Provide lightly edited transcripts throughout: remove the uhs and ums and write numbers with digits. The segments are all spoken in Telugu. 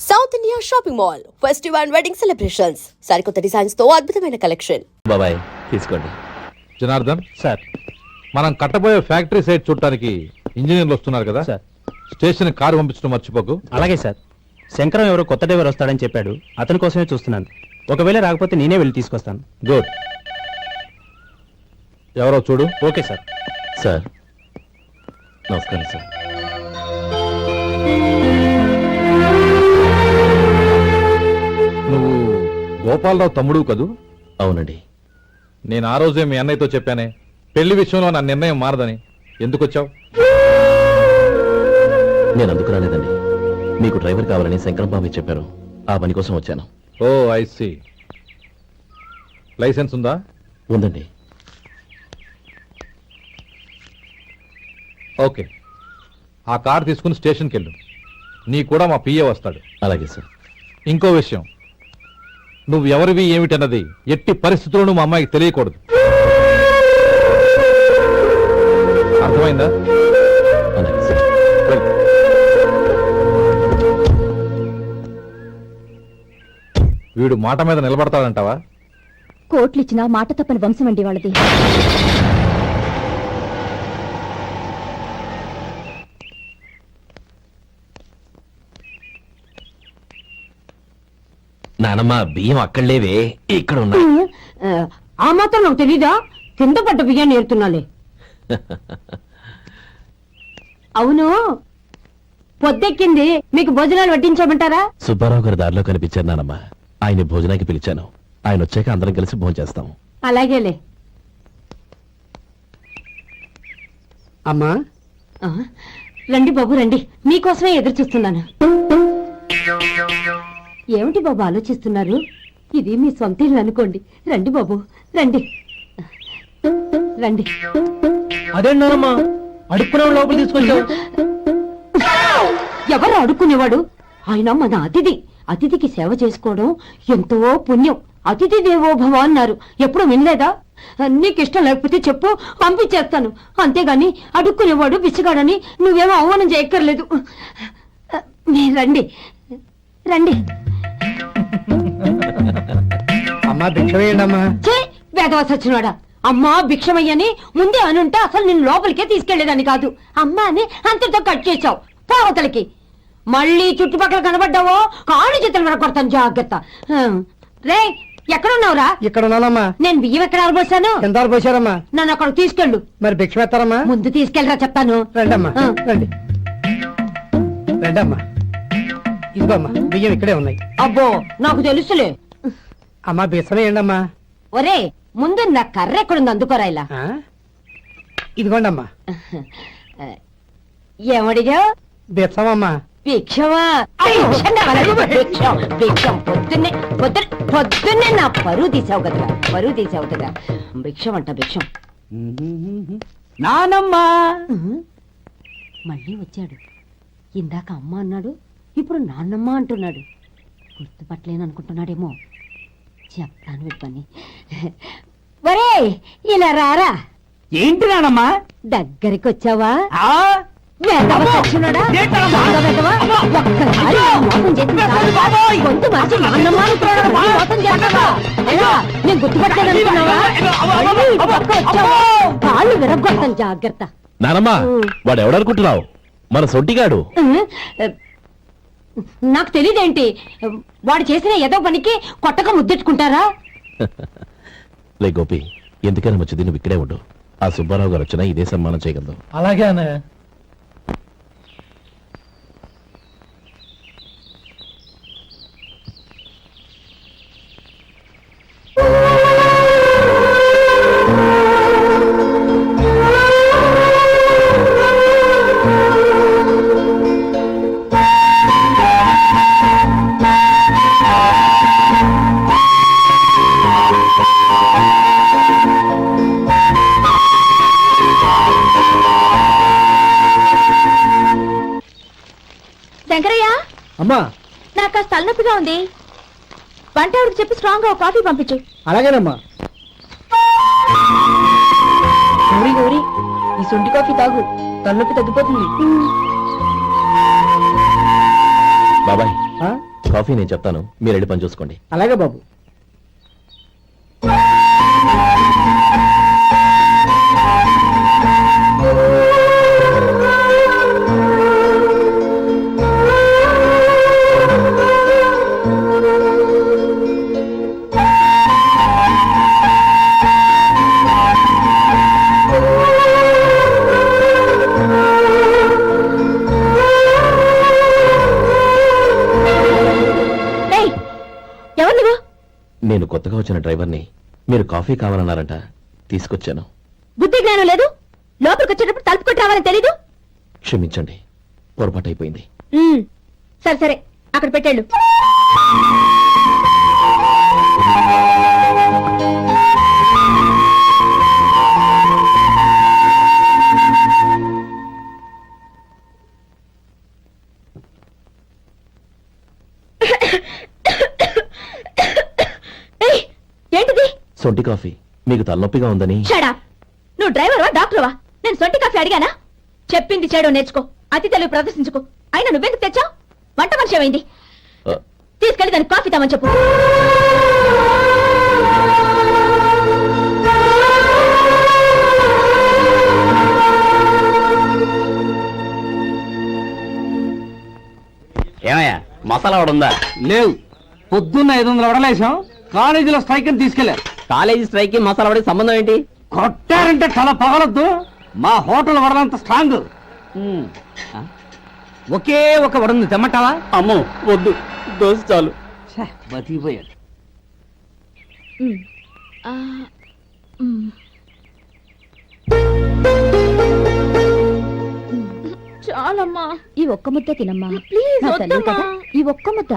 South India shopping mall festive and wedding celebrations సరికొత్త డిజైన్స్ తో అద్భుతమైన కలెక్షన్. బాబాయ్ తీసుకోండి. జనార్దన్ సార్ మనం కట్టబోయే ఫ్యాక్టరీ సైట్ చూడటానికి ఇంజనీర్లు వస్తున్నారు కదా సార్. స్టేషన్ కారు పంపించడం మర్చిపోకు. అలాగే సార్. శంకరం ఎవరో కొత్త డ్రైవర్ వస్తాడని చెప్పాడు, అతని కోసమే చూస్తున్నాను. ఒకవేళ రాకపోతే నేనే వెళ్ళి తీసుకొస్తాను. గుడ్. ఎవరో చూడు. Okay sir. సార్ నమస్కారం సార్. నువ్వు గోపాలరావు తమ్ముడు కదూ? అవునండి. నేను ఆ రోజే మీ అన్నయ్యతో చెప్పానే పెళ్లి విషయంలో నా నిర్ణయం మారదని. ఎందుకు వచ్చావు? నేను అందుకు రాలేదండి. మీకు డ్రైవర్ కావాలని శంకరం బాబు చెప్పారు, ఆ పని కోసం వచ్చాను. ఓ ఐ సీ. లైసెన్స్ ఉందా? ఉందండి. ఓకే, ఆ కార్ తీసుకుని స్టేషన్కి వెళ్ళు. నీ కూడా మా పిఏ వస్తాడు. అలాగే సార్. ఇంకో విషయం, నువ్వు ఎవరివి ఏమిటన్నది ఎట్టి పరిస్థితుల్లోనూ మా అమ్మాయికి తెలియకూడదు. అర్థమైందా? అలాగే సార్. వెళ్ళు. వీడు మాట మీద నిలబడతాడంటావా? కోట్లిచ్చినా మాట తప్పని వంశం అండి వాళ్ళది. నానమ్మ బియ్యం అక్కడ లేవే, ఇక్కడ ఉన్నా. ఆ మాత్రం నాకు తెలీదా? కింద పడ్డ బియ్యాన్ని ఏరుతున్నాలే. అవును, పొద్దెక్కింది, మీకు భోజనాలు వడ్డించమంటారా? సుబ్బారావు గారి దారిలో కనిపించారు నానమ్మ. ఆయన భోజనానికి పిలిచాను. ఆయన వచ్చాక అందరం కలిసి భోజనం చేస్తాం. అలాగేలే. అమ్మా రండి బాబు రండి, మీకోసమే ఎదురు చూస్తున్నాను. ఏమిటి బాబు ఆలోచిస్తున్నారు? ఇది మీ సొంత ఇల్లు అనుకోండి. రండి బాబు రండి రండి. అదేంటమ్మా అడుక్కునే లోపల తీసుకొచ్చావు? ఎవరు అడుక్కునేవాడు? ఆయన మన అతిథి. అతిథికి సేవ చేసుకోవడం ఎంతో పుణ్యం. అతిథి దేవో భవ అన్నారు, ఎప్పుడు వినలేదా? నీకు ఇష్టం లేకపోతే చెప్పు, పంపించేస్తాను. అంతేగాని అడుక్కునేవాడు బిచ్చగాడని నువ్వేమో అవమానం చేయక్కర్లేదు. మీరు రండి రండి. అమ్మా భిక్ష వేయండి అమ్మా. వేదవ సచ్చినోడా, అమ్మా భిక్షమయ్యని ముందే అనుంటే అసలు నేను లోపలికే తీసుకెళ్లేదని కాదు. అమ్మా అని అంతటితో కట్ చేశావు. పోవతలకి మళ్ళీ చుట్టుపక్కల కనబడ్డావో కాళ్ళు చేతులు వరకొడతాను, జాగ్రత్త. రే ఎక్కడున్నావురా? ఇక్కడ ఉన్నానమ్మా. నేను బియ్యం ఎక్కడ ఆరబోసాను? ఎంత పోసారమ్మా? నన్ను అక్కడ తీసుకెళ్ళు. మరి భిక్ష పెడతారమ్మా? ముందు తీసుకెళ్ళరా చెప్తాను. రండమ్మా రండి రండమ్మా. ఇదిగోమ్మా బియ్యం ఇక్కడే ఉన్నాయి. అబ్బో నాకు తెలుసులే. అమ్మా బిచ్చం వేయండి అమ్మా. ఒరే ముందు నా కర్ర ఎక్కడుంది, అందుకోరా ఇలా. ఇదిగోండమ్మా. ఏమడిగా? బిచ్చమమ్మా. భిక్షమా? భిక్షం భిక్షం. పొద్దున్నే నా పరువు తీసావు కదరా, పరువు తీసావు కదా. భిక్షం అంట భిక్షం. నానమ్మా మళ్ళీ వచ్చాడు. ఇందాక అమ్మ అన్నాడు, ఇప్పుడు నాన్నమ్మ అంటున్నాడు. గుర్తుపట్టలేననుకుంటున్నాడేమో. చెప్తాను విప్పని. ఒరే ఇలా రారా. ఏంటి నానమ్మా? దగ్గరికి వచ్చావా? గొంతు మార్చి నాన్నమ్మ అనుకున్నాడు. మోసం చేస్తావా? నేను గుర్తుపట్టలేదనుకున్నావా? కాళ్ళు విరగొడతాను, జాగ్రత్త. నానమ్మ వాడు ఎవడనుకుంటున్నావు? మన సొంటిగాడు. నాకు తెలియదేంటి? వాడు చేసిన ఏదో పనికి కొట్టక ముద్దెట్టుకుంటారా? లే గోపి, ఎందుకైనా మంచిది నువ్వు ఇక్కడే ఉండు. ఆ సుబ్బారావు గారు వచ్చినా ఇదే సన్మానం చేయగలదు. అలాగే అన్నయ్య. శంకరయ్య, అమ్మా నాకు కాస్త తలనొప్పిగా ఉంది. వంట ఆవిడకి చెప్పి స్ట్రాంగ్ గా కాఫీ పంపించు. అలాగేనమ్మా. గౌరీ గౌరీ, ఈ సొంటి కాఫీ తాగు, తలనొప్పి తగ్గిపోతుంది. బాబాయ్ కాఫీ నేను చెప్తాను, మీరు వెళ్ళి పని చూసుకోండి. అలాగే బాబు. ఏయ్, ఎవరు నువ్వు? నేను కొత్తగా వచ్చిన డ్రైవర్ని. మీరు కాఫీ కావాలన్నారంట, తీసుకొచ్చాను. బుద్ధి జ్ఞానం లేదు. లోపలికి వచ్చేటప్పుడు తలుపు కొట్టి రావాలని తెలీదు. క్షమించండి, పొరపాటు అయిపోయింది. సరే సరే, అక్కడ పెట్టేళ్ళు. ఏయ్, ఏంటిది? సొంటి కాఫీ. మీకు తలనొప్పిగా ఉందని. షడా, నువ్వు డ్రైవర్వా డాక్టర్వా? నేను సొంటి కాఫీ అడిగానా? చెప్పింది చేయడం నేర్చుకో, అతి తెలివి ప్రదర్శించుకో. అయినా నువ్వెందుకు తెచ్చావు? వంట మనిషి ఏమైంది? ఆ, తీసుకెళ్ళి దానికి కాఫీ తామని చెప్పు. ఏమయ్యా మసాలా వాడు ఉందా? లేవు. పొద్దున్న 500 వడలేసాం. కాలేజీలో స్ట్రైక్ అని తీసుకెళ్లారు. కాలేజీ స్ట్రైక్ కి మసాలా వాడికి సంబంధం ఏంటి? కొట్టారంటే తల పగలొద్దు. మా హోటల్ వడలంత స్ట్రాంగ్. ఒకే ఒక వడ తెమ్మంటావా? అమ్మో వద్దు, దోశ చాలు. బతికిపోయాడు. చాలమ్మా, ఈ ఒక్క ముద్ద తినమ్మా ప్లీజ్. ఈ ఒక్క ముద్ద.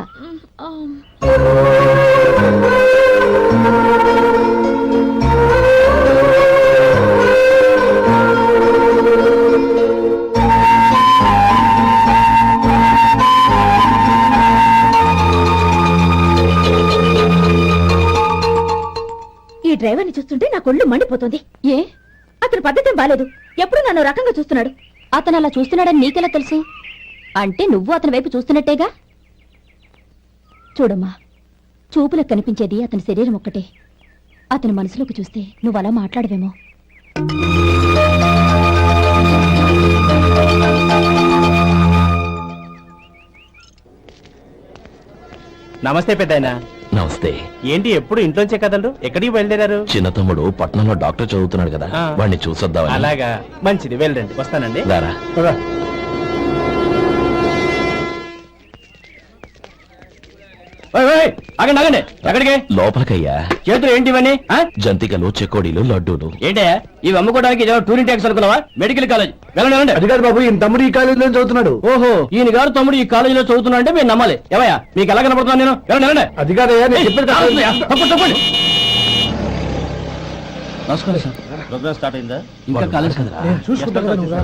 ఈ డ్రైవర్ని చూస్తుంటే నా కొళ్ళు మండిపోతుంది. ఏ, అతని పద్ధతి బాలేదు. ఎప్పుడు నన్ను రకంగా చూస్తున్నాడు. అతను అలా చూస్తున్నాడని నీకెలా తెలుసు? అంటే నువ్వు అతని వైపు చూస్తున్నట్టేగా. చూడమ్మా, చూపులకు కనిపించేది అతని శరీరం ఒక్కటే. అతని మనసులోకి చూస్తే నువ్వు అలా మాట్లాడవేమో. నమస్తే పెద్దాయనా. నమస్తే. ఏంటి ఎప్పుడు ఇంట్లోంచే కదలరు? ఎక్కడికి బయలుదేరారు? చిన్న తమ్ముడు పట్నంలో డాక్టర్ చదువుతున్నాడు కదా, ఆ. వాడిని చూసొద్దామని. అలాగా, మంచిది, వెళ్ళండి. వస్తానండి. రారా. ఆగండి ఆగండి, ఎక్కడికి? లోపలికయ్యా. చేతులు ఏంటి ఇవన్నీ? జంతికలు, చెకోడీలు, లడ్డూలు. ఏంటయ్యా ఇవి అమ్ముకోవడానికి టూరింగ్ ట్యాక్స్ అనుకున్నావా? Medical college. వెళ్ళండి వెళ్ళండి. అది కాదు బాబు, ఈయన తమ్ముడు ఈ కాలేజీలో చదువుతున్నాడు. ఓహో, ఈయన గారు తమ్ముడు ఈ కాలేజీలో చదువుతున్నా అంటే మీరు నమ్మాలి. ఏవయ్యా మీకు ఎలా కనపడుతున్నాను నేను? వెళ్ళండి వెళ్ళండి. అది కాదయ్యా, నేను చెప్పేది కాదు. తప్పండి. నమస్కారం సార్. ప్రోగ్రామ్ స్టార్ట్ అయిందా? ఇంకా కాలేజ్ కదా. నేను చూసుకుంటాను కదా, నువ్వు రా.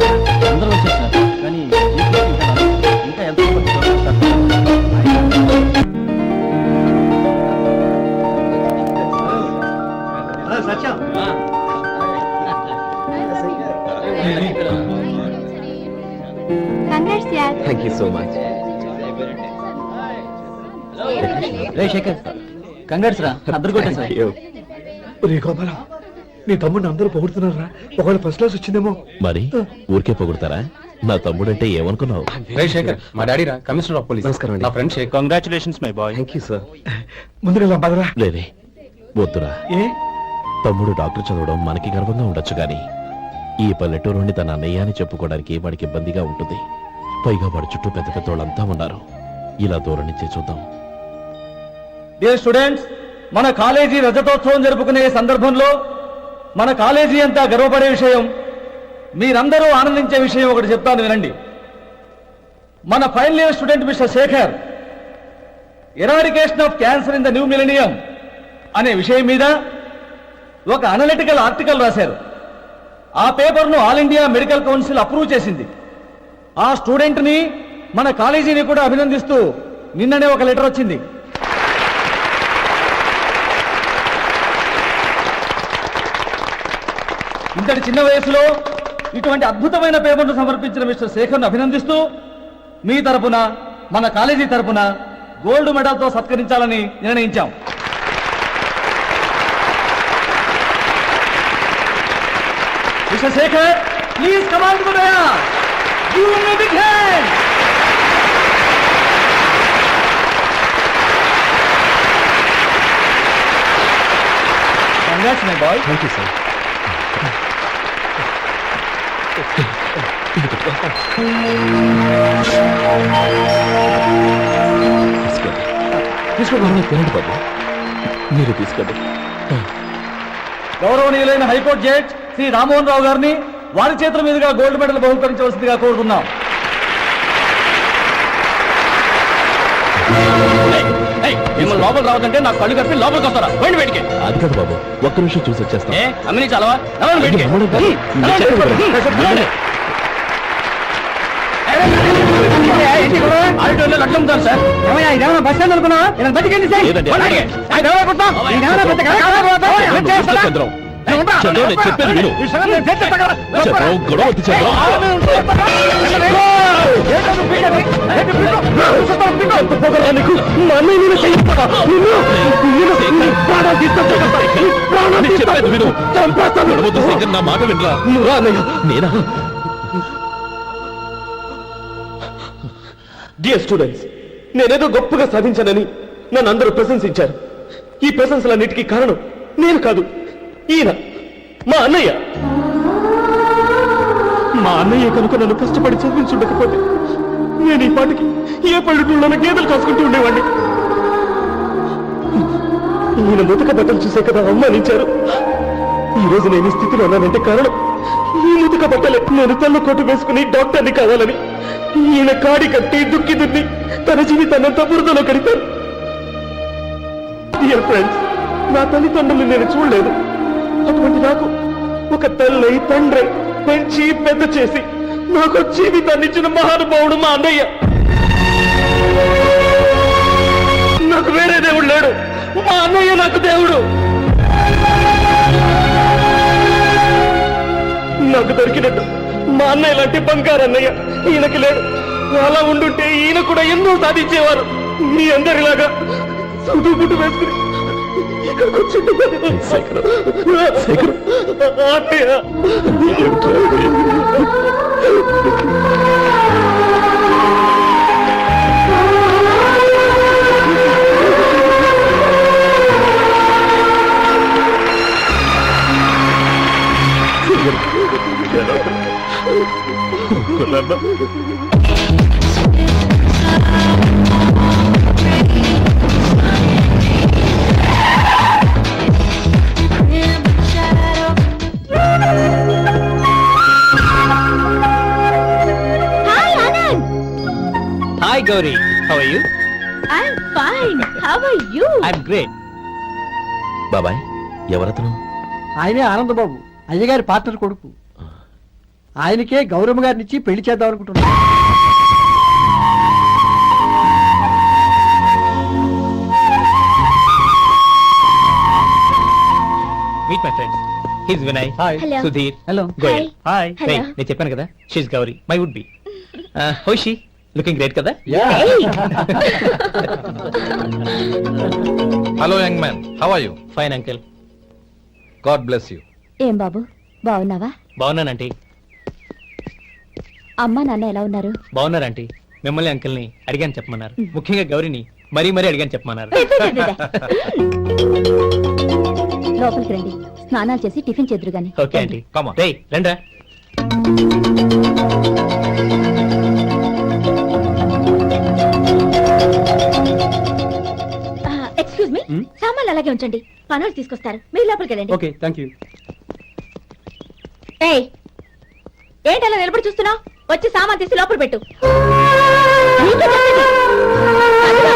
అందరూ వచ్చేసారు కానీ ఇంకా ఎంత థ్యాంక్ యూ సో మచ్. రే శేఖర్, కంగ్రాట్స్ రా. అద్దరు కొట్టేసారు. రే గోపాల, నీ తమ్ముడిని అందరూ పొగుడుతున్నారా? ఒకవేళ ఫస్ట్ క్లాస్ వచ్చిందేమో. మరి ఊరికే పొగుడతారా? నా తమ్ముడంటే ఏమనుకున్నావు? శేఖర్, మా డాడీ రా, కమిషనర్ ఆఫ్ పోలీస్. నమస్కారం అండి. నా friend Shekhar. Congratulations my boy. Thank you sir. ముందుగా పదరా. లేదే, వద్దురా. ఏ తమ్ముడు డాక్టర్ చదవడం మనకి గర్వంగా ఉండొచ్చు గాని ఈ పల్లెటూరు నుండి తన అన్నయ్య అని చెప్పుకోవడానికి వాడికి ఇబ్బందిగా ఉంటుంది. పైగా వాడి చుట్టూ పెద్ద పెద్ద వాళ్ళంతా ఉన్నారు. ఇలా దూరం నుంచే చూద్దాం. డియర్ స్టూడెంట్స్, మన కాలేజీ రజతోత్సవం జరుపుకునే సందర్భంలో మన కాలేజీ అంతా గర్వపడే విషయం, మీరందరూ ఆనందించే విషయం ఒకటి చెప్తాను వినండి. మన final year student mister Shekhar eradication of cancer in the new millennium అనే విషయం మీద ఒక అనలిటికల్ ఆర్టికల్ రాశారు. ఆ పేపర్ను all India medical council approve చేసింది. ఆ స్టూడెంట్ని, మన కాలేజీని కూడా అభినందిస్తూ నిన్ననే ఒక లెటర్ వచ్చింది. ఇంతటి చిన్న వయసులో ఇటువంటి అద్భుతమైన పేపర్ను సమర్పించిన మిస్టర్ శేఖర్ను అభినందిస్తూ మీ తరపున, మన కాలేజీ తరపున గోల్డ్ మెడల్ తో సత్కరించాలని నిర్ణయించాం. Mister Shekhar, please come on to the dais. Give me big hand. Congrats my boy. Thank you sir. తీసుకోండి తినండి బాబు, మీరు తీసుకోండి. గౌరవనీయులైన హైకోర్టు జడ్జ్ శ్రీ రామ్మోహన్ రావు గారిని వారి చేతుల మీదుగా గోల్డ్ మెడల్ బహుకరించవలసిందిగా కోరుతున్నాం. మిమ్మల్ని లోపల రావద్దంటే నాకు కళ్ళు కప్పి లోపలికి వస్తారా? పోయింది బయటికి. అది కాదు బాబు, ఒక్క నిమిషం చూసి వచ్చేస్తాం. అమ్మిని చాలవా? బయటికి ఆడిటోర్లో లడ్లు అమ్ముతారు సార్. ఇదేమన్నా బస్ స్టాండ్ అనుకున్నావా? ఇలా బతికేంటి సార్? లేదండి. బయటికి. ఆయన ఎవరో కొడతాం? ఈయన ఏమన్నా పెద్ద కళాకారుడు? చంద్రం, చంద్రం, నేను చెప్పేది విను. చంద్రం, గొడవ వద్దు చంద్రం. నేను చెప్పేది విను. గొడవ వద్దు శేఖర్, నా మాట వినరా. నేనా? డియర్ స్టూడెంట్స్, నేనేదో గొప్పగా సాధించానని నన్ను అందరూ ప్రశంసించారు. ఈ ప్రశంసలన్నిటికీ కారణం నేను కాదు, ఈయన మా అన్నయ్య. మా అన్నయ్య కనుక నన్ను కష్టపడి చదివించుండకపోతే నేను ఈ పాటికి ఏ పల్లెటూళ్ళలో గేదెలు కాసుకుంటూ ఉండేవాడిని. ఈయన ముతక బట్టలు చూసే కదా అవమానించారు. ఈ రోజు నేను ఈ స్థితిలో ఉన్నానంటే కారణం ఈ ముతక బట్టలే. నేను తెల్ల కోటు వేసుకుని డాక్టర్ని కావాలని ఈయన కాడి కట్టి దుక్కి దున్ని తన జీవితాన్నంతా బురదలో కడితారు. డియర్ ఫ్రెండ్స్, నా తల్లిదండ్రులు నేను చూడలేదు. అటువంటి నాకు ఒక తల్లి తండ్రి పెంచి పెద్ద చేసి నాకు జీవితాన్ని ఇచ్చిన మహానుభావుడు మా అన్నయ్య. నాకు వేరే దేవుడు లేడు, మా అన్నయ్య నాకు దేవుడు. నాకు దొరికినట్టు మా అన్నయ్య లాంటి బంగారు అన్నయ్య ఈయనకి లేడు. అలా ఉండుంటే ఈయన కూడా ఎన్నో సాధించేవారు. మీ అందరిలాగా సుదుగుడ్డు వేసుకుని ఇక్కడికి వచ్చిండు. అన్నయ్య, hi Gauri, how are you? I'm fine. How are you? I'm great. బాబాయ్, ఎవరతను? ఆయనే ఆనందబాబు, అయ్యగారి పార్ట్నర్ కొడుకు. ఆయనకే గౌరమ్మ గారిని ఇచ్చి పెళ్లి చేద్దాం అనుకుంటున్నాను. Meet my friends. His Vinay, Hello. Sudheer, hello. Goyal. Hi. Hello. నేను చెప్పాను కదా, she's Gauri, my would be. How she looking great కదా? Hello young man, how are you? Fine uncle. God bless you. ఏం బాబు, బాగున్నావా? బాగున్నానంటీ. అమ్మా నాన్న ఎలా ఉన్నారు? బాగున్నారంటీ. మిమ్మల్ని అంకిల్ని అడిగాను చెప్పమన్నారు. ముఖ్యంగా గౌరీని మరీ మరీ అడిగాను చెప్పమన్నారు. లోపలికి రండి, స్నానాలు చేసి టిఫిన్ చేద్దరు గాని. Okay aunty. Come on. రేయ్ రండ్రా. ఎక్స్క్యూజ్ మీ, సామాన్లు అలాగే ఉంచండి, పనులు తీసుకొస్తారు, మీరు లోపలికి వెళ్ళండి. Okay, thank you. ఏయ్, ఏంటి అలా నిలబడి చూస్తున్నావు? వచ్చి సామాన్ తీసి లోపల పెట్టు. నీకే చెప్పేది. అదిగో.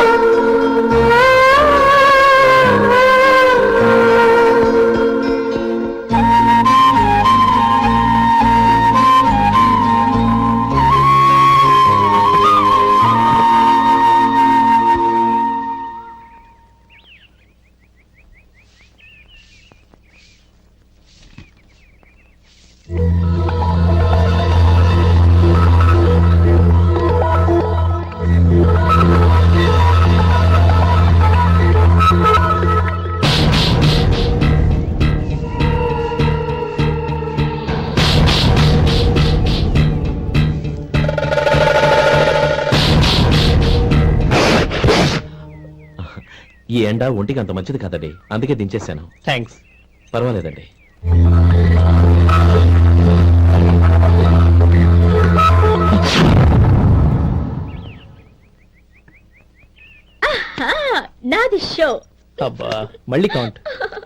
ఈ ఎండ ఒంటికి అంత మంచిది కాదండి, అందుకే దించేశాను. థ్యాంక్స్. పర్వాలేదండి. నాది షో. అబ్బా మళ్ళీ count.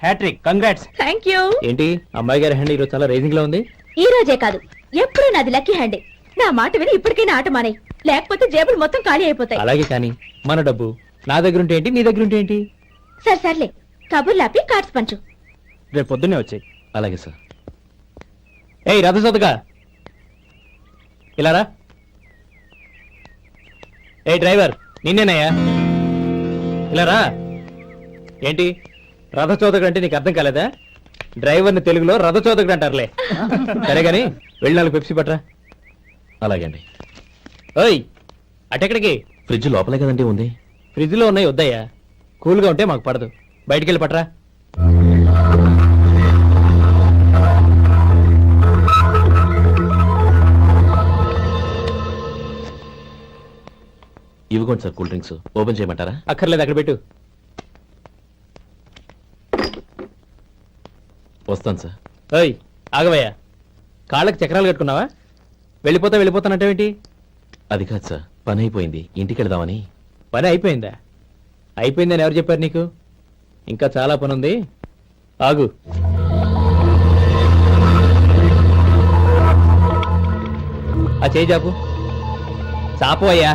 Hat trick, congrats. Thank you. ఏంటి అమ్మాయి గారి హ్యాండ్ ఈరోజు చాలా రేజింగ్ లో ఉంది? ఈ రోజే కాదు, ఎప్పుడూ నాది లక్కీ హ్యాండే. నా మాట విని ఇప్పటికైనా ఆట మానే, లేకపోతే జేబులు మొత్తం ఖాళీ అయిపోతాయి. అలాగే కానీ మన డబ్బు నా దగ్గర ఉంటే ఏంటి, నీ దగ్గర ఉంటే ఏంటి? సరే సర్లే, కబుర్లు ఆపి కార్డ్స్ పంచు. రేపు పొద్దున్నే వచ్చాయి. అలాగే సార్. ఏయ్ రథసోదగా ఇలా రా. ఏ డ్రైవర్ నిన్నేనయ్యా, ఇలా రా. ఏంటి రథచోదకుడు అంటే నీకు అర్థం కాలేదా? డ్రైవర్ని తెలుగులో రథచోదకుడు అంటారులే. సరే గాని వెళ్ళి 4 పెప్సీ పట్రా. అలాగే అండి. ఓయ్ అటెక్కడికి? ఫ్రిడ్జ్ లోపలే కదండి ఉంది. ఫ్రిడ్జ్లో ఉన్నాయి వద్దయ్యా, కూల్గా ఉంటే మాకు పడదు. బయటికి వెళ్ళి పట్రా. ఇవ్వకోండి సార్ కూల్ డ్రింక్స్. ఓపెన్ చేయమంటారా? అక్కర్లేదు, అక్కడ పెట్టు. వస్తాను సార్. ఓయ్ ఆగవయ్యా, కాళ్ళకి చక్రాలు కట్టుకున్నావా? వెళ్ళిపోతానంటావేంటి? అది కాదు సార్, పని అయిపోయింది, ఇంటికి వెళదామని. పని అయిపోయిందా? అయిపోయిందని ఎవరు చెప్పారు నీకు? ఇంకా చాలా పని ఉంది, ఆగు. ఆ చేయి చాపు. చాపు అయ్యా.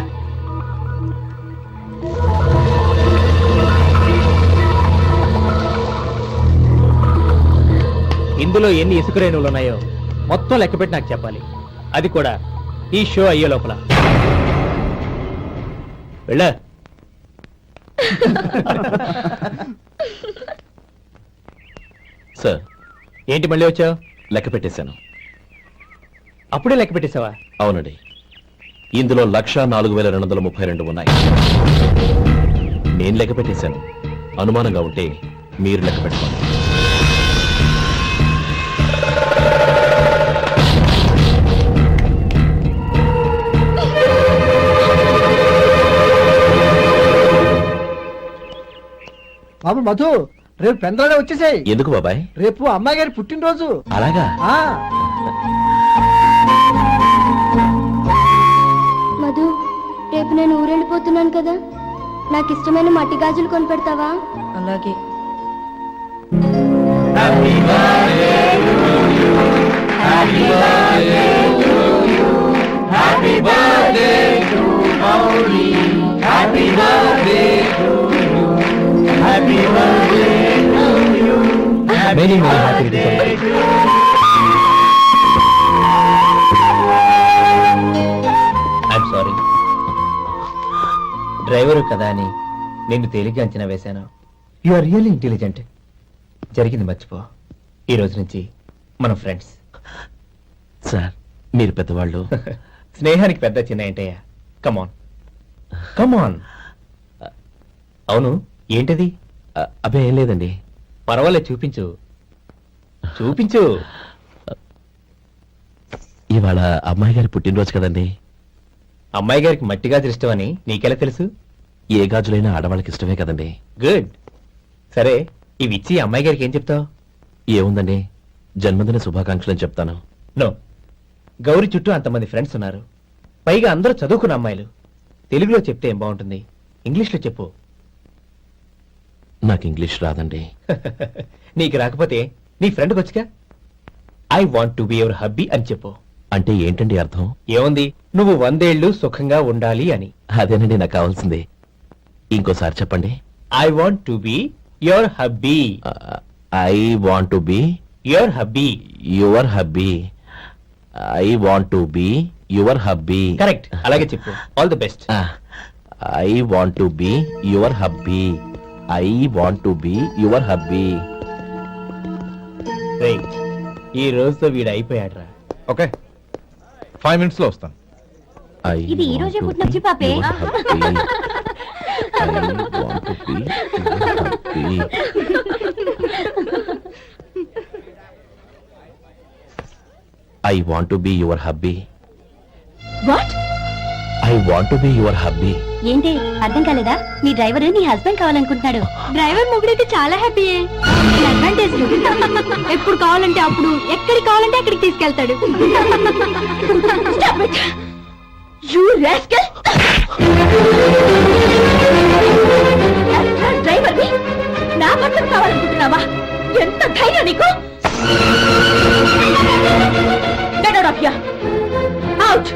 ఇందులో ఎన్ని ఇసుక రేణువులు ఉన్నాయో మొత్తం లెక్కపెట్టి నాకు చెప్పాలి. అది కూడా ఈ షో అయ్యే లోపల. వెళ్ళ. సార్ ఏంటి మళ్ళీ వచ్చావు? లెక్క పెట్టేశాను. అప్పుడే లెక్క పెట్టేశావా? అవునండి, ఇందులో 1,04,232 ఉన్నాయి. నేను లెక్క పెట్టేశాను. అనుమానంగా ఉంటే మీరు లెక్క పెట్టుకోండి. బాబు మధు, రేపు పెందరాడే వచ్చేసాయి. ఎందుకు బాబాయ్? రేపు అమ్మాయి గారి పుట్టినరోజు. అలాగా? ఆ మధు, రేపు నేను ఊరెళ్ళిపోతున్నాను కదా, నాకు ఇష్టమైన మట్టి గాజులు కొనిపెడతావా? అలాగే. Many happy returns. I'm sorry. Driver కదా అని నిన్ను తేలిగ్గా అంచనా వేశాను. You are really intelligent. జరిగింది మర్చిపో. ఈ రోజు నుంచి మనం ఫ్రెండ్స్. సార్ మీరు పెద్దవాళ్ళు. స్నేహానికి పెద్ద చిన్న ఏంటయ్యా? కమాన్ కమాన్. అవును, ఏంటది? అబ్బే ఏం లేదండి. పర్వాలేదు, చూపించు చూపించు. ఇవాళ అమ్మాయి గారి పుట్టినరోజు కదండి. అమ్మాయి గారికి మట్టి గాజులు ఇష్టమని నీకెలా తెలుసు? ఏ గాజులైనా ఆడవాళ్ళకి ఇష్టమే కదండి. గుడ్. సరే, ఇవి ఇచ్చి అమ్మాయి గారికి ఏం చెప్తావు? ఏముందండి, జన్మదిన శుభాకాంక్షలు అని చెప్తాను. నో, గౌరీ చుట్టూ అంతమంది ఫ్రెండ్స్ ఉన్నారు, పైగా అందరూ చదువుకున్న అమ్మాయిలు. తెలుగులో చెప్తే ఏం బాగుంటుంది, ఇంగ్లీష్లో చెప్పు. నాకు ఇంగ్లీష్ రాదండి. నీకు రాకపోతే నీ ఫ్రెండ్కి వచ్చిగా I want to be your hubby అని చెప్పు. అంటే ఏంటండి అర్థం? ఏముంది, నువ్వు 100 ఏళ్ళు సుఖంగా ఉండాలి అని. అదేనండి నాకు కావాల్సింది. ఇంకోసారి చెప్పండి. I want to be your hubby. I want to be your hubby. Your hubby. I want to be your hubby. Correct, అలాగే చెప్పు. All the best. I want to be your hubby. I want to be your hubby. ఈ రోజుతో వీడు అయిపోయాడ్రా. ఓకే, 5 minutes లో వస్తాను. ఇది ఈ రోజే పుట్టినొచ్చి పాపే. I want to be your hubby. What? I want to be your hubby. ఏంటి అర్థం కాలేదా? మీ డ్రైవర్ నీ హస్బెండ్ కావాలనుకుంటున్నాడు. డ్రైవర్ మొగుడైతే చాలా హ్యాపీయే. అడ్వాంటేజ్ ఎప్పుడు కావాలంటే అప్పుడు, ఎక్కడికి కావాలంటే అక్కడికి తీసుకెళ్తాడు. డ్రైవర్ నా భర్తను కావాలనుకుంటున్నావా? ఎంత ధైర్యం నీకు! Get out of here! Out!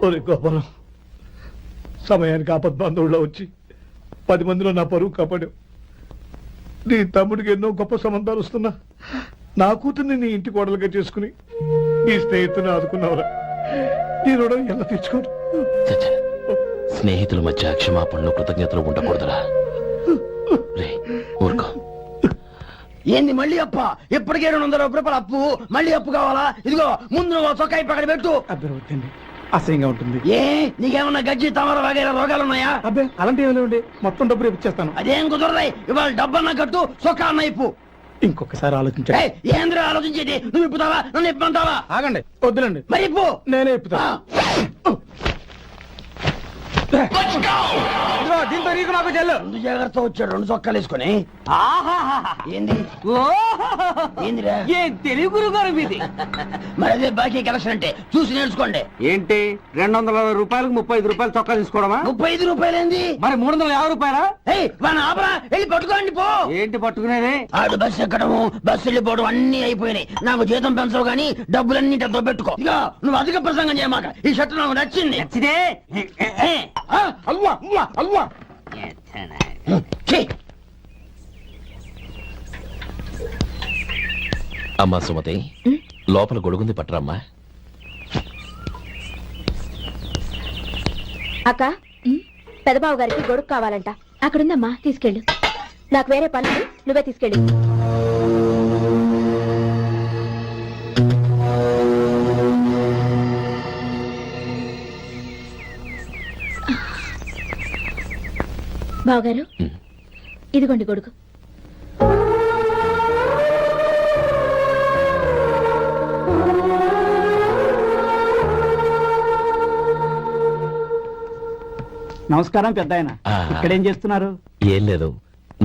ఒరే గోపాలం, సమయానికి ఆపద్బాంధవుల్లో వచ్చి 10 మందిలో నా పరువు కాపాడావు. నీ తమ్ముడికి ఎన్నో గొప్ప సంబంధాలు వస్తున్నా నా కూతుర్ని నీ ఇంటి కోడలుగా చేసుకుని నీ స్నేహితుని ఆదుకున్నావురా. నీ రుణం ఎలా తీర్చుకోరు? చచ్చ, స్నేహితుల మధ్య క్షమాపణలు కృతజ్ఞతలు ఉండకూడదురా. రే ఊరుకో. ఏంది మళ్ళీ అప్ప? ఇప్పటికే 200 రూపాయల అప్పు, మళ్ళీ అప్పు కావాలా? ఇదిగో ముందు నువ్వు చొక్కా పక్కన పెట్టు. అర్థమవుతుంది, అసహ్యంగా ఉంటుంది. ఏ నీకేమన్నా గజ్జి తమర వగైరా రోగాలు ఉన్నాయా? అబ్బే అలాంటి ఏమి లేవండి, మొత్తం డబ్బులు ఇప్పించేస్తాను. అదేం కుదరదాయి. ఇవాళ డబ్బన్నా కట్టు, చొక్కా అన్న ఇప్పు. ఇంకొకసారి ఆలోచించండి. ఏంద్ర ఆలోచించేది? నువ్వు ఇప్పుతావా, నన్ను ఇప్పమంటావా? ఆగండి, వద్దులండి, మరి ఇప్పు. నేనే ఇప్పుతా. దీంతో నీకు నాకు చెల్లు. ముందు జాగ్రత్త వచ్చాడు 2 చొక్కాలు వేసుకొని. ఏంది ఏందిరా? ఏ తెలుగు గురువు గారు మీది? మరి అదే బాకీ కలెక్షన్ అంటే చూసి నేర్చుకోండి. ఏంటి 260 రూపాయలకు 35 రూపాయలు చొక్కా తీసుకోవడమా? 35 రూపాయలు ఏంది? మరి 350 రూపాయలా? వాడిని ఆపరా, వెళ్ళి పట్టుకోండి పో. ఏంటి పట్టుకునేది? ఆడు బస్సు ఎక్కడము, బస్సు వెళ్ళిపోవడం అన్ని అయిపోయినాయి. నాకు జీతం పెంచవు గానీ డబ్బులన్నీ డబ్బు పెట్టుకో. ఇక నువ్వు అధిక ప్రసంగం చేయమాక. ఈ షర్ట్ నాకు నచ్చింది. నచ్చితే అల్వా అల్వా అల్వా. అమ్మా సుమతి, లోపల గొడుగుంది పట్టరమ్మా. అక్క, పెదబాబు గారికి గొడుగు కావాలంట. అక్కడుందమ్మా, తీసుకెళ్ళు. నాకు వేరే పని, నువ్వే తీసుకెళ్ళు. బావగారు, ఇదిగోండి గొడుగు. నమస్కారం పెద్ద ఆయన. ఇక్కడేం చేస్తున్నారు? ఏం లేదు,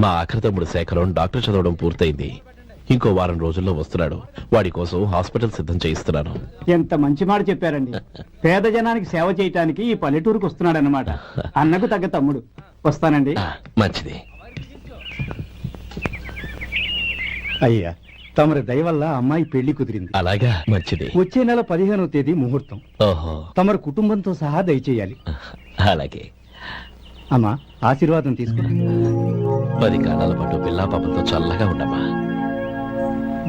మా ఆఖరి తమ్ముడు శేఖరం డాక్టర్ చదవడం పూర్తయింది. ఇంకో వారం రోజుల్లో వస్తున్నాడు. వాడి కోసం హాస్పిటల్ సిద్ధం చేయిస్తున్నాను. ఎంత మంచి మాట చెప్పారండి. పేద జనానికి సేవ చేయటానికి ఈ పల్లెటూరుకు వస్తున్నాడన్నమాట. అన్నకు తగ్గ తమ్ముడు. వస్తానండి. మంచిది. అయ్యా, తమరి దయ వల్ల అమ్మాయి పెళ్లి కుదిరింది. అలాగా, మంచిది. వచ్చే నెల 15వ తేదీ ముహూర్తం. ఓహో, తమరు కుటుంబంతో సహా దయచేయాలి. అలాగే. అమ్మా, ఆశీర్వాదం తీసుకుని 10 కాలాల పాటు పిల్లా పాపంతో చల్లగా ఉండమ్మా.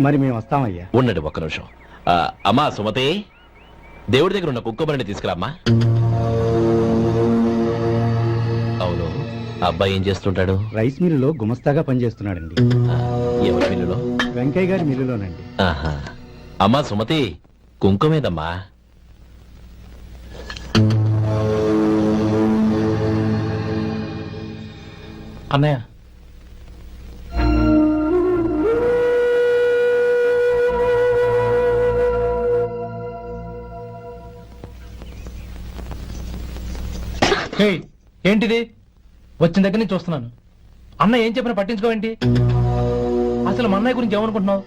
మరి మేము వస్తామయ్యా. ఉండండి ఒక్క నిమిషం. అమ్మా సుమతి, దేవుడి దగ్గర ఉన్న కుక్కబరిని తీసుకురామ్మా. అవును, అబ్బాయి ఏం చేస్తుంటాడు? రైస్ మిల్లులో గుమస్తాగా పనిచేస్తున్నాడండి. ఎవరి మిల్లులో? వెంకయ్య గారి మిల్లులోనండి. ఆహా. అమ్మా సుమతి, కుంకుమేదమ్మా? అన్నయ్య, ఏంటిది? వచ్చిన దగ్గర నుంచి చూస్తున్నాను. అన్న ఏం చెప్పినా పట్టించుకోవేంటి? అసలు మా అన్నయ్య గురించి ఏమనుకుంటున్నావు?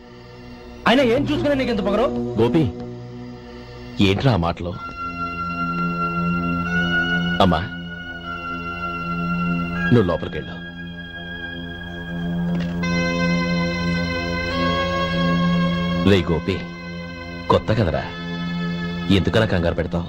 ఆయన ఏం చూసుకునే నీకు ఎంత పొగరు? గోపి, ఏంట్రా ఆ మాటలు? అమ్మా, నువ్వు లోపలికెళ్ళు. రే గోపి, కొత్త కదరా, ఎందుకలా కంగారు పెడతావు?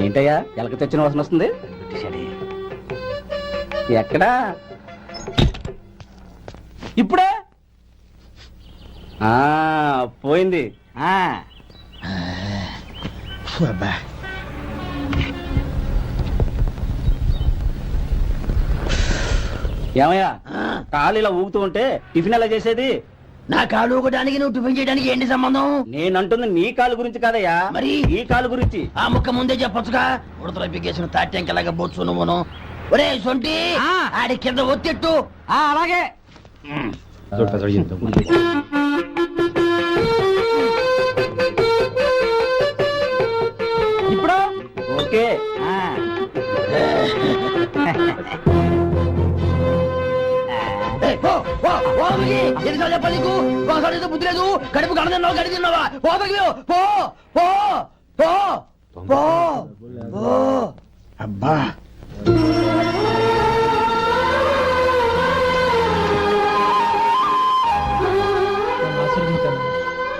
ఏంటయ్యా, ఎలక తెచ్చిన వాసన వస్తుంది? ఎక్కడా? ఇప్పుడే పోయింది. ఏమయ్యా కాళ్ళు ఇలా ఊగుతూ ఉంటే టిఫిన్ ఎలా చేసేది? నా కాలు ఊగడానికి నువ్వు టిఫిన్ చేయడానికి ఏంటి సంబంధం? నేనంటుంది నీ కాలు గురించి కాదయ్యా, మరి ఈ కాలు గురించి. ఆ ముక్క ముందే చెప్పొచ్చుగా. ఉడతలో పిగేసిన తాట్యంకలాగా బొచ్చు నువ్వును. ఒరే సొంటి, ఆడి కింద ఒత్తిట్టు. అలాగే. ఇప్పుడు ఓకే. ఎన్నిసార్లు చెప్పాలి నీకు? ఒకసారి బుద్ధి లేదు. కడుపు గడ తిన్నావా, గడి తిన్నావా? పోతకి పో పో పో పో పో. అబ్బా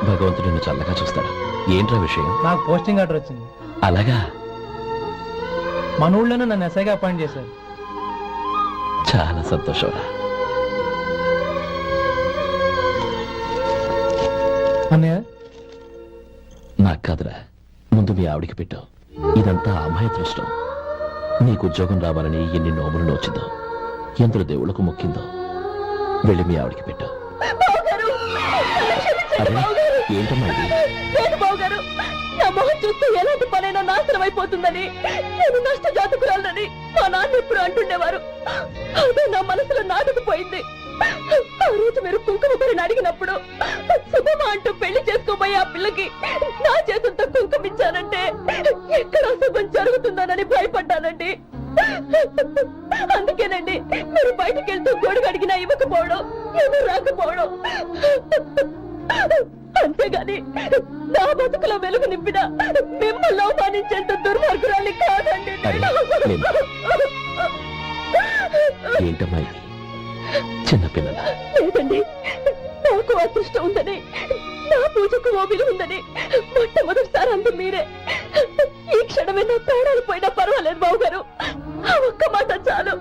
భగవంతుడు నిన్ను చల్లగా చూస్తాడు. ఏంట్రా విషయం? నాకు పోస్టింగ్ ఆర్డర్ వచ్చింది. అలాగా? మన ఊళ్ళోనే నన్ను ఎస్ఐగా అపాయింట్ చేశారు. చాలా సంతోషంరా. అన్నయ్య, నాకు కాదురా, ముందు మీ ఆవిడికి పెట్టు. ఇదంతా అమ్మాయి దృష్టం. నీకు ఉద్యోగం రావాలని ఎన్ని నోములు నోచిందో, ఎందరు దేవుళ్లకు మొక్కిందో. వెళ్ళి మీ ఆవిడికి పెట్టు. అరే ఏంటమ్మా ఇది? బావగారు, నా మొహం చూస్తే ఎలాంటి పనైనా నాశనం అయిపోతుందని, నేను నష్ట జాతకురాలని మా నాన్న ఎప్పుడు అంటుండేవారు. అదే నా మనసులో నాటుకుపోయింది. ఆ రోజు మీరు కుంకుమ భరిని అడిగినప్పుడు శుభమా అంటూ పెళ్లి చేసుకోబోయే ఆ పిల్లకి నా చేతులతో కుంకుమించానంటే ఎక్కడ శుభం జరుగుతుందనని భయపడ్డానండి. అందుకేనండి మీరు బయటికి వెళ్తూ గొడుగు అడిగినా ఇవ్వకపోవడం, ఎవరు రాకపోవడం. అంతేగాని నా బతుకులో వెలుగు నింపిన మిమ్మల్ని అవమానించేంత దుర్మార్గురాలి కాదండి. ఏంటమ్మా ఇది? చిన్నపిల్లల లేదండి, నాకు అదృష్టం ఉందని, నా పూజకు ఓ విలువ ఉందని మొట్టమొదటిసారి అందు మీరే. ఈ క్షణమే నా ప్రాణాలు పోయినా పర్వాలేదు బావగారు, ఆ ఒక్క మాట చాలు.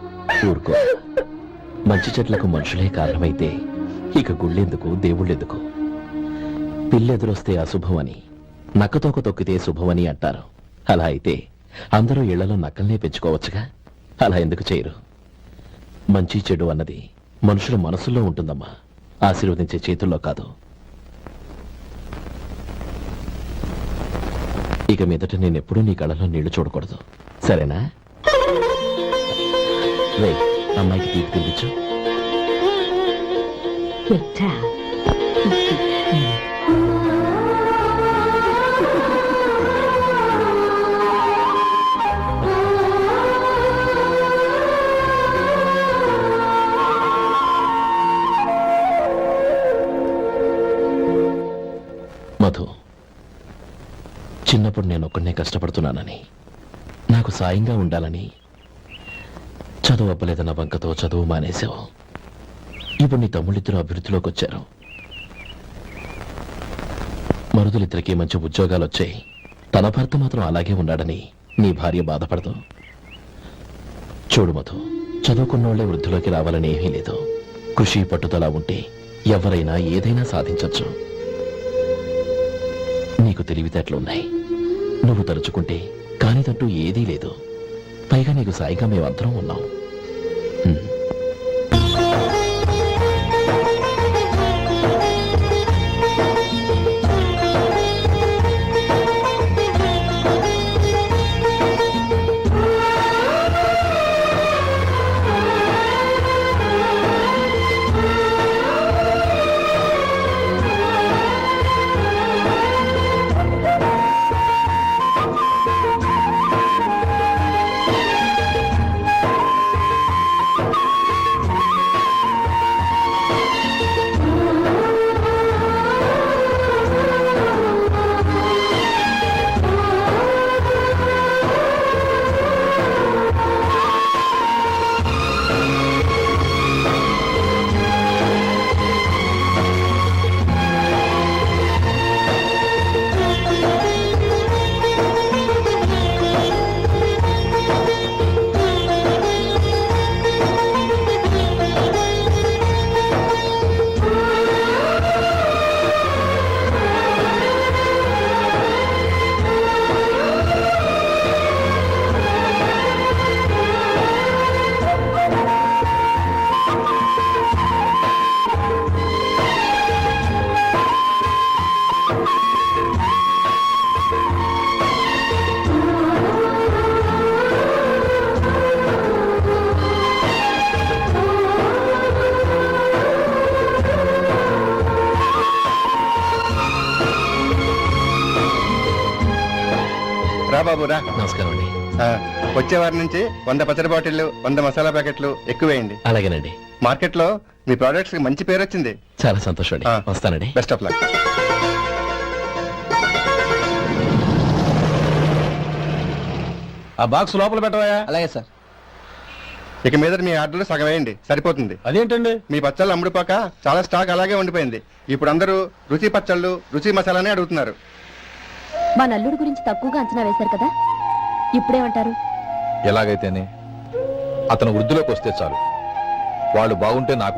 ఊరుకో. మంచి చెట్లకు మనుషులే కారణమైతే ఇక గుళ్ళెందుకు, దేవుళ్ళెందుకు? పిల్లెదురొస్తే అశుభం అని, నక్కతోక తొక్కితే శుభమని అంటారు. అలా అయితే అందరూ ఇళ్లలో నక్కల్నే పెంచుకోవచ్చుగా. అలా ఎందుకు చేయరు? మంచి చెడు అన్నది మనుషుల మనసుల్లో ఉంటుందమ్మా, ఆశీర్వదించే చేతుల్లో కాదు. ఇక మీదట నేనెప్పుడూ నీ కళ్ళలో నీళ్లు చూడకూడదు, సరేనా? రే, అమ్మాయికి తీపి తినిపించు. మధు, చిన్నప్పుడు నేను ఒక్కడే కష్టపడుతున్నానని, నాకు సాయంగా ఉండాలని చదువు అవ్వలేదన్న వంకతో చదువు మానేశావు. ఇప్పుడు నీ తమ్ముళ్ళిద్దరూ అభివృద్ధిలోకి వచ్చారు. మరుదులిద్దరికీ మంచి ఉద్యోగాలు వచ్చాయి. తన భర్త మాత్రం అలాగే ఉన్నాడని నీ భార్య బాధపడదు. చూడు మధు, చదువుకున్నోళ్లే వృద్ధిలోకి రావాలని ఏమీ లేదు. కృషి పట్టుదల ఉంటే ఎవరైనా ఏదైనా సాధించొచ్చు. నీకు తెలివితేటలున్నాయి. నువ్వు తలుచుకుంటే కానిదంటూ ఏదీ లేదు. పైగా నీకు సాయిగా మేమందరం ఉన్నాం. బాబు రా. నమస్కారం అండి. వచ్చే వారి నుంచి 100 పచ్చడి బాటిళ్లు 100 మసాలా ప్యాకెట్లు ఎక్కువేయండి. అలాగేనండి. మార్కెట్ లో మీ ప్రొడక్ట్స్ కి మంచి పేరు వచ్చింది. చాలా సంతోషం అండి. వస్తానండి. Best of luck. ఆ బాక్స్ లోపల పెట్టవా? అలాగే సార్. ఇక మీద మీ ఆర్డర్లు సగం వేయండి, సరిపోతుంది. అదేంటండి? మీ పచ్చళ్ళు అమ్ముడుపోక చాలా స్టాక్ అలాగే ఉండిపోయింది. ఇప్పుడు అందరూ రుచి పచ్చళ్ళు రుచి మసాలానే అడుగుతున్నారు. మా నల్లుడు గురించి తక్కువగా అంచనా వేశారు కదా, ఇప్పుడేమంటారు? ఎలాగైతేనే అతను వృద్ధిలోకి వస్తే చాలు. వాళ్ళు బాగుంటే నాకు